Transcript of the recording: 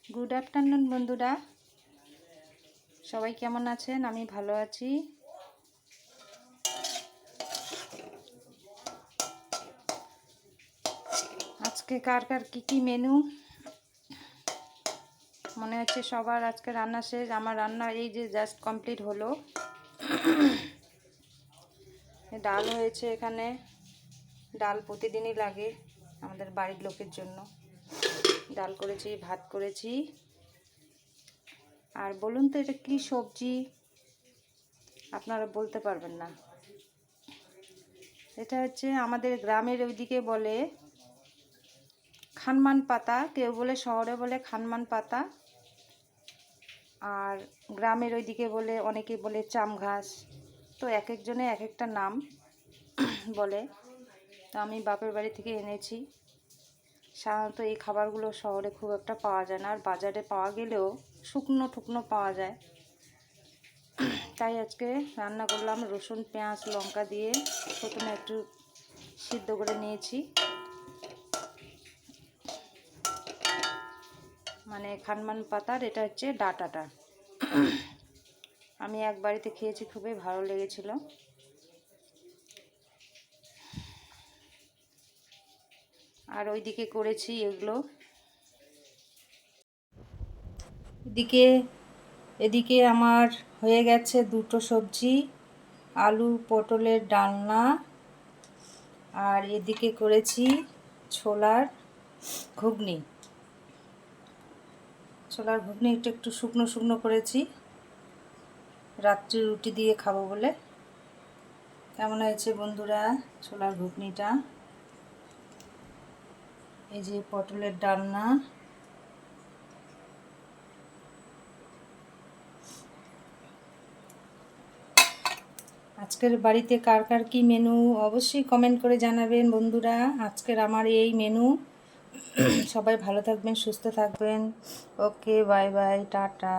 Good afternoon বন্ধুরা, সবাই কেমন আছেন? আমি ভালো আছি। আজকে কার কার কি মেনু মনে হচ্ছে সবার আজকে রান্না শেষ। আমার রান্না এই যে জাস্ট কমপ্লিট হলো। ডাল হয়েছে, এখানে ডাল প্রতিদিনই লাগে আমাদের বাড়ির লোকের জন্য। ডাল করেছি, ভাত করেছি। আর বলুন তো এটা কি সবজি? আপনারা বলতে পারবেন না। এটা হচ্ছে আমাদের গ্রামের ওইদিকে বলে খানমান পাতা, কেউ বলে শহরে বলে খানমান পাতা, আর গ্রামের ওইদিকে বলে অনেকে বলে চাম ঘাস। তো এক একজনে এক একটা নাম বলে। তো আমি বাপের বাড়ি থেকে এনেছি। সাধারণত এই খাবারগুলো শহরে খুব একটা পাওয়া যায় না, আর বাজারে পাওয়া গেলেও শুকনো ঠুকনো পাওয়া যায়। তাই আজকে রান্না করলাম রসুন পেঁয়াজ লঙ্কা দিয়ে। প্রথমে একটু সিদ্ধ করে নিয়েছি, মানে খানমান পাতার এটা হচ্ছে ডাঁটাটা। আমি এক বাড়িতে খেয়েছি, খুবই ভালো লেগেছিল। আর ওইদিকে করেছি এগুলো। এদিকে আমার হয়ে গেছে দুটো সবজি, আলু পটলের ডালনা। আর এদিকে করেছি ছোলার ঘুগনি। একটু একটু শুকনো শুকনো করেছি, রাত্রি রুটি দিয়ে খাবো বলে। কেমন হয়েছে বন্ধুরা ছোলার ঘুগনিটা? এই যে পটলের ডালনা। আজকের বাড়িতে কার কার কি মেনু অবশ্যই কমেন্ট করে জানাবেন বন্ধুরা। আজকের আমার এই মেনু। সবাই ভালো থাকবেন, সুস্থ থাকবেন। ওকে, বাই বাই, টাটা।